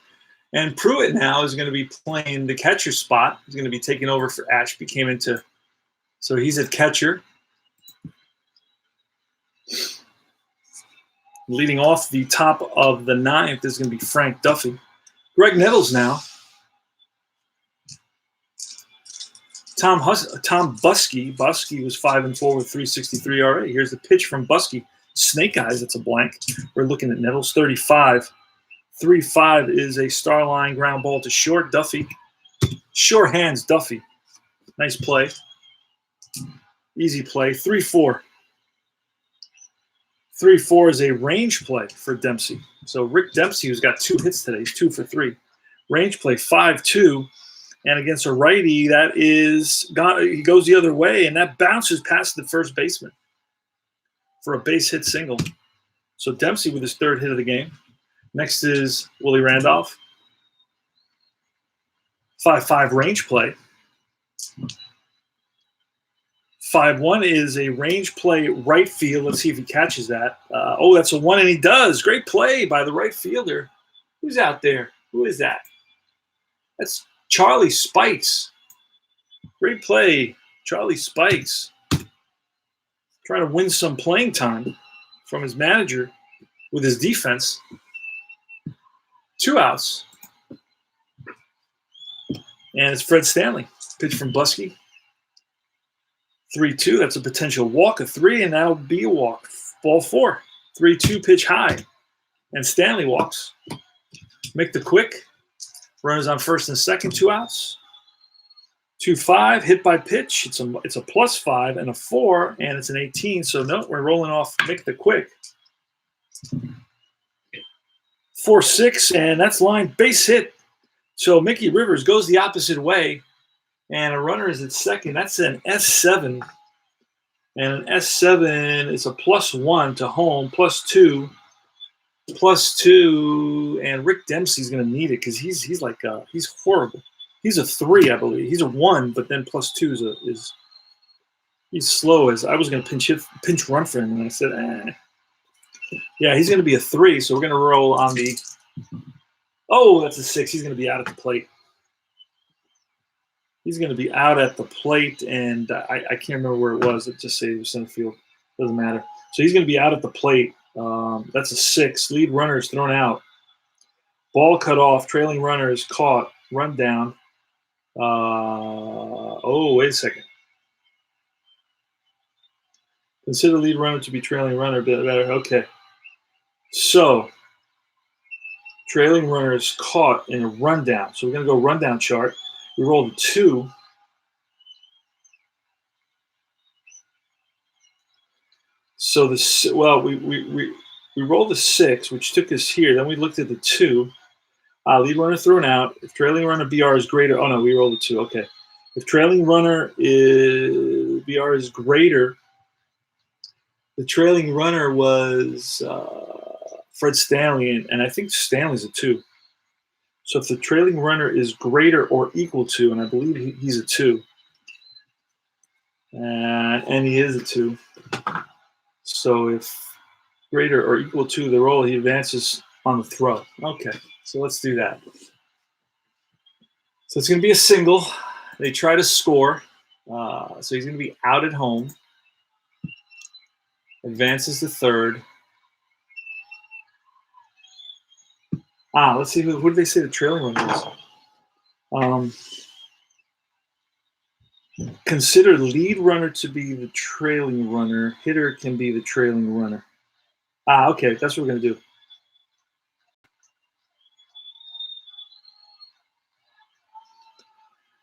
and Pruitt now is going to be playing the catcher spot. He's going to be taking over for Ashby. So he's at catcher. Leading off the top of the 9th is going to be Frank Duffy. Greg Nettles now. Tom Buskey. Buskey was 5-4 with .363 ERA. Here's the pitch from Buskey. Snake eyes, that's a blank. We're looking at Nettles, 35. 3-5 is a star line ground ball to short. Duffy. Sure hands Duffy. Nice play. Easy play. 3-4. 3-4 is a range play for Dempsey. So Rick Dempsey, who's got 2 hits today, he's 2 for 3. Range play 5-2, and against a righty, he goes the other way, and that bounces past the first baseman for a base hit single. So Dempsey with his 3rd hit of the game. Next is Willie Randolph. 5-5 range play. 5-1 is a range play right field. Let's see if he catches that. Oh, that's a 1, and he does. Great play by the right fielder. Who's out there? Who is that? That's Charlie Spikes. Great play, Charlie Spikes. Trying to win some playing time from his manager with his defense. 2 outs. And it's Fred Stanley. Pitch from Buskey. 3-2. That's a potential walk. A 3, and that'll be a walk. Ball 4. 3-2 pitch high. And Stanley walks. Make the quick. Runners on first and second. 2 outs. 2-5. Hit by pitch. It's a +5 and a 4, and it's an 18. So no, we're rolling off. Make the quick. 4-6, and that's line base hit. So Mickey Rivers goes the opposite way, and a runner is at second. That's an S7, and an S7 is a +1 to home, +2, and Rick Dempsey's going to need it because he's horrible. He's a 3, I believe. He's a 1, but then +2 is he's slow. As I was going to pinch run for him, and I said, yeah, he's going to be a 3. So we're going to roll on the. Oh, that's a 6. He's going to be out at the plate. He's going to be out at the plate, and I can't remember where it was. It just said it was center field. Doesn't matter. So he's going to be out at the plate. That's a 6. Lead runner is thrown out. Ball cut off. Trailing runner is caught. Run down. Oh, wait a second. Consider lead runner to be trailing runner. A bit better. Okay. So trailing runner is caught in a rundown. So we're going to go rundown chart. We rolled a 2. So we rolled a 6, which took us here. Then we looked at the 2. Lead runner thrown out. If trailing runner BR is greater, oh no, we rolled a 2. Okay. If trailing runner BR is greater, the trailing runner was Fred Stanley, and I think Stanley's a 2. So if the trailing runner is greater or equal to, and I believe he's a 2, and he is a 2. So if greater or equal to the roll, he advances on the throw. Okay, so let's do that. So it's going to be a single. They try to score. So he's going to be out at home. Advances to third. Let's see. Who did they say the trailing runner is? Consider lead runner to be the trailing runner. Hitter can be the trailing runner. Okay. That's what we're going to do.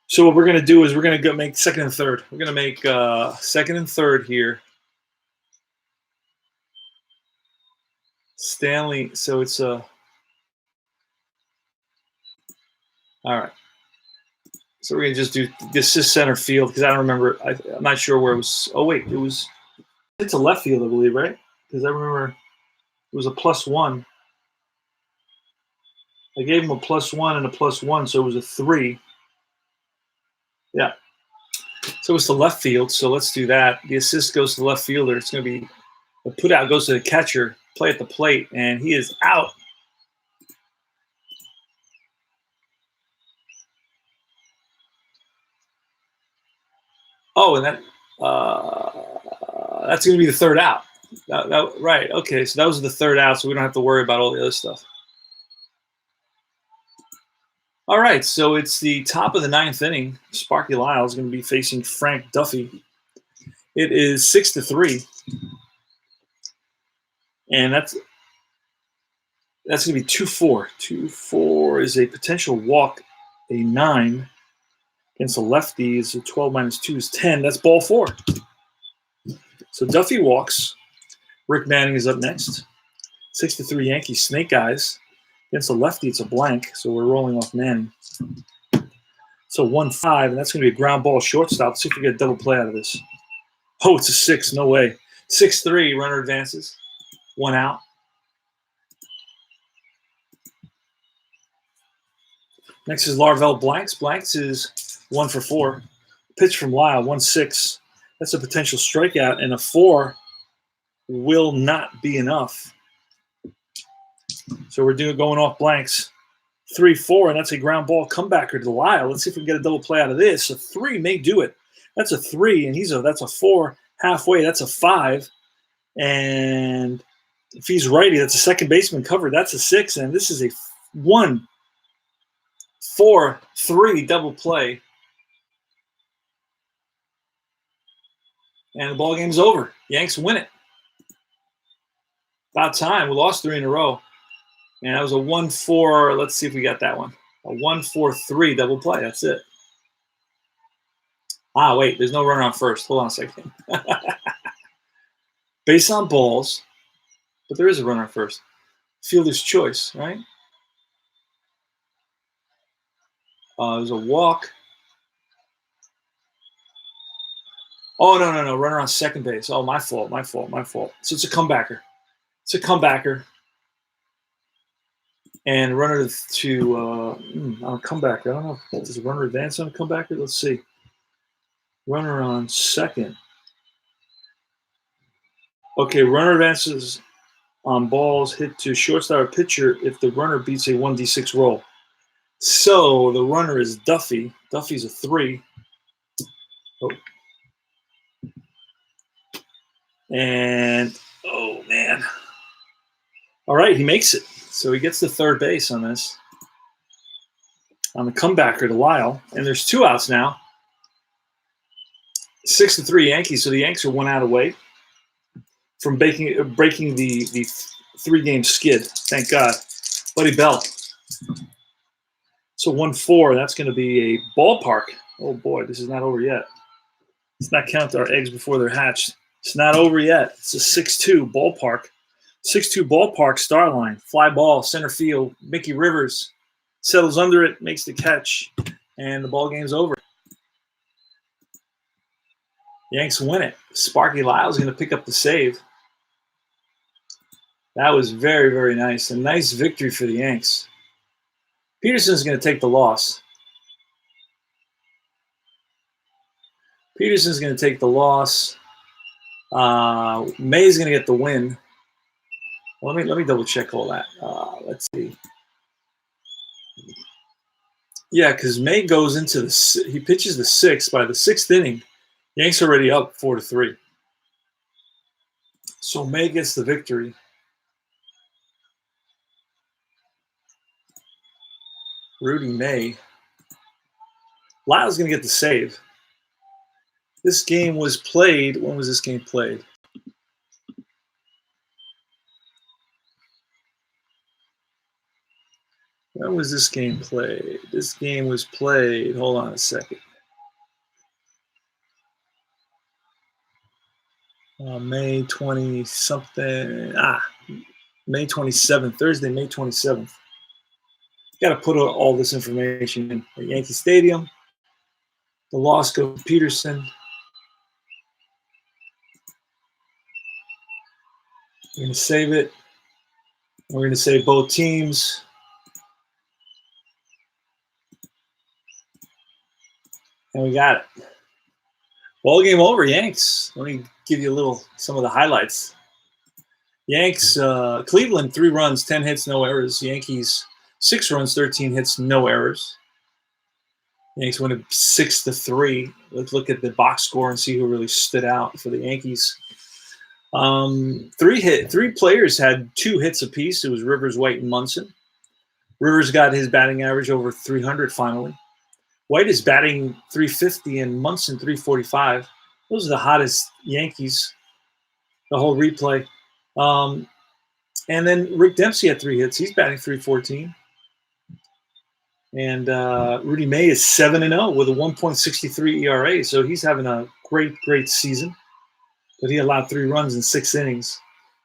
So what we're going to do is we're going to go make second and third. We're going to make second and third here. Stanley. So it's a. All right. So we're going to just do this is center field because I don't remember. I'm not sure where it was. Oh, wait. It's a left field, I believe, right? Because I remember it was a +1. I gave him a +1 and a +1, so it was a 3. Yeah. So it's the left field, so let's do that. The assist goes to the left fielder. It's going to be the put out goes to the catcher, play at the plate, and he is out. Oh, and that's going to be the third out. Right. Okay, so that was the third out, so we don't have to worry about all the other stuff. All right, so it's the top of the 9th inning. Sparky Lyle is going to be facing Frank Duffy. It is 6-3, and that's going to be 2-4. 2-4 is a potential walk. A 9 against a lefty is a 12 minus 2 is 10. That's ball 4. So Duffy walks. Rick Manning is up next. 6-3 Yankees. Snake Eyes. Against a lefty, it's a blank, so we're rolling off Manning. So 1-5, and that's going to be a ground ball shortstop. Let's see if we get a double play out of this. Oh, it's a 6. No way. 6-3, runner advances. 1 out. Next is Larvell Blanks. Blanks is 1 for 4. Pitch from Lyle, 1-6. That's a potential strikeout, and a 4 will not be enough. So we're going off Blanks. 3-4, and that's a ground ball comebacker to Lyle. Let's see if we can get a double play out of this. A 3 may do it. That's a 3, and that's a 4 halfway. That's a 5. And if he's righty, that's a second baseman covered. That's a 6, and this is a 1-4-3 double play. And the ball game's over. Yanks win it. About time. We lost 3 in a row. And that was a 1-4. Let's see if we got that one. A 1-4-3 double play. That's it. Wait. There's no runner on first. Hold on a second. Base on balls. But there is a runner on first. Fielder's choice, right? There's a walk. Oh, no. Runner on second base. Oh, my fault. So it's a comebacker. And runner to on a comebacker. I don't know. Does a runner advance on a comebacker? Let's see. Runner on second. Okay, runner advances on balls hit to shortstop or pitcher if the runner beats a 1d6 roll. So the runner is Duffy. Duffy's a 3. Oh. And, oh, man. All right, he makes it. So he gets to third base on this. On the comebacker to Lyle. And there's 2 outs now. 6-3 Yankees. So the Yanks are 1 out away from breaking the 3-game skid. Thank God. Buddy Bell. So 1-4. That's going to be a ballpark. Oh, boy, this is not over yet. Let's not count our eggs before they're hatched. It's not over yet. It's a 6-2 ballpark. 6-2 ballpark star line. Fly ball, center field. Mickey Rivers settles under it, makes the catch, and the ball game's over. Yanks win it. Sparky Lyle's going to pick up the save. That was very, very nice. A nice victory for the Yanks. Peterson's going to take the loss. May's going to get the win. Let me double check all that. Let's see. Yeah, because May goes into he pitches the 6th. By the 6th inning, Yanks already up 4-3. So May gets the victory. Rudy May. Lyle's going to get the save. This game was played. When was this game played? When was this game played? This game was played. Hold on a second. May 20-something. May 27th. Thursday, May 27th. Got to put all this information in. At Yankee Stadium. The loss goes to Peterson. We're going to save it. We're going to save both teams. And we got it. Ball game over, Yanks. Let me give you some of the highlights. Yanks, Cleveland, 3 runs, 10 hits, no errors. Yankees, 6 runs, 13 hits, no errors. Yankees win it 6-3. Let's look at the box score and see who really stood out for the Yankees. 3 players had 2 hits apiece. It was Rivers, White, and Munson. Rivers got his batting average over 300 finally. White is batting 350 and Munson 345. Those are the hottest Yankees, the whole replay. And then Rick Dempsey had 3 hits. He's batting 314. And Rudy May is 7-0 with a 1.63 ERA. So he's having a great, great season. But he allowed 3 runs in 6 innings.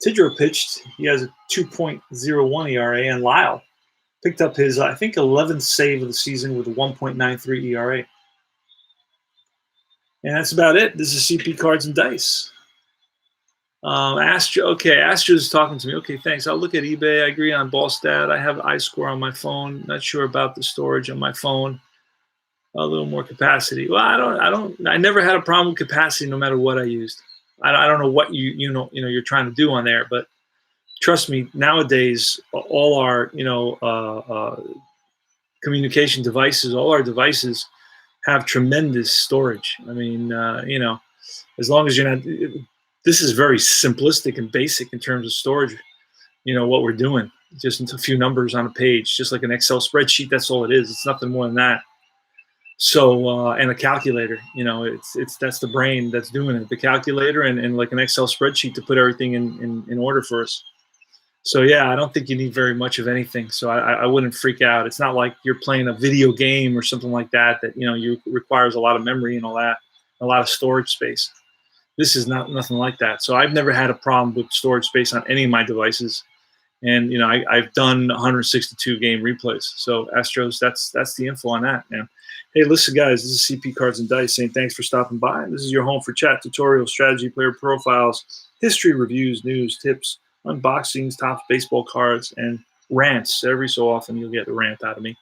Tidrow pitched. He has a 2.01 ERA. And Lyle picked up his, 11th save of the season with a 1.93 ERA. And that's about it. This is CP Cards and Dice. Astro. Okay, Astro's talking to me. Okay, thanks. I'll look at eBay. I agree on Ballstat. I have iScore on my phone. Not sure about the storage on my phone. A little more capacity. Well, I never had a problem with capacity, no matter what I used. I don't know what you're trying to do on there, but trust me, nowadays all our communication devices, all our devices have tremendous storage. I mean, as long as you're not. This is very simplistic and basic in terms of storage. What we're doing, just a few numbers on a page, just like an Excel spreadsheet. That's all it is. It's nothing more than that. So and a calculator, it's that's the brain that's doing it, the calculator, and like an Excel spreadsheet to put everything in order for us. So yeah, I don't think you need very much of anything. So I wouldn't freak out. It's not like you're playing a video game or something like that you requires a lot of memory and all that, a lot of storage space. This is nothing like that. So I've never had a problem with storage space on any of my devices. And I've done 162 game replays. So Astros, that's the info on that, man. Hey, listen, guys, this is CP Cards and Dice saying thanks for stopping by. This is your home for chat, tutorials, strategy, player profiles, history reviews, news, tips, unboxings, Topps baseball cards, and rants. Every so often you'll get a rant out of me.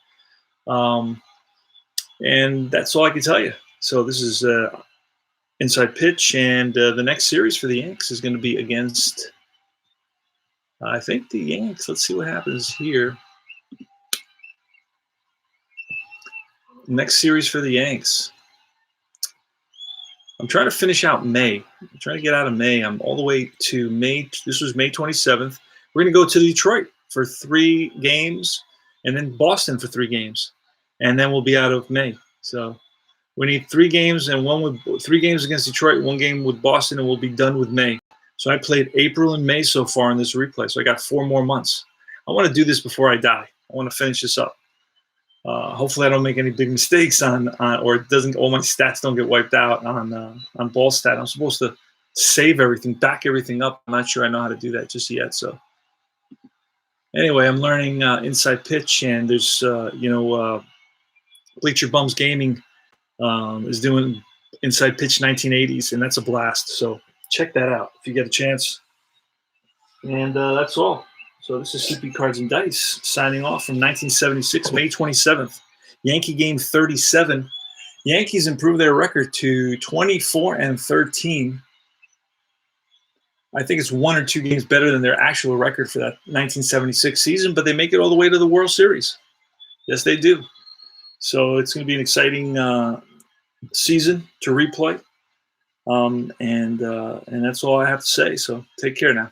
And that's all I can tell you. So this is Inside Pitch, and the next series for the Yanks is going to be against, I think, the Yanks. Let's see what happens here. Next series for the Yanks. I'm trying to finish out May. I'm trying to get out of May. I'm all the way to May. This was May 27th. We're going to go to Detroit for 3 games, and then Boston for 3 games, and then we'll be out of May. So we need 3 games, and 3 games against Detroit, 1 game with Boston, and we'll be done with May. So I played April and May so far in this replay. So I got 4 more months. I want to do this before I die. I want to finish this up. Hopefully I don't make any big mistakes or all my stats don't get wiped out on Ballstat. I'm supposed to save everything, back everything up. I'm not sure I know how to do that just yet. So anyway, I'm learning Inside Pitch, and there's Bleacher Bums Gaming is doing Inside Pitch 1980s, and that's a blast. So check that out if you get a chance. And that's all. So this is CP Cards and Dice signing off from 1976, May 27th. Yankee game 37. Yankees improved their record to 24-13. I think it's 1 or 2 games better than their actual record for that 1976 season, but they make it all the way to the World Series. Yes, they do. So it's going to be an exciting season to replay. And that's all I have to say. So take care now.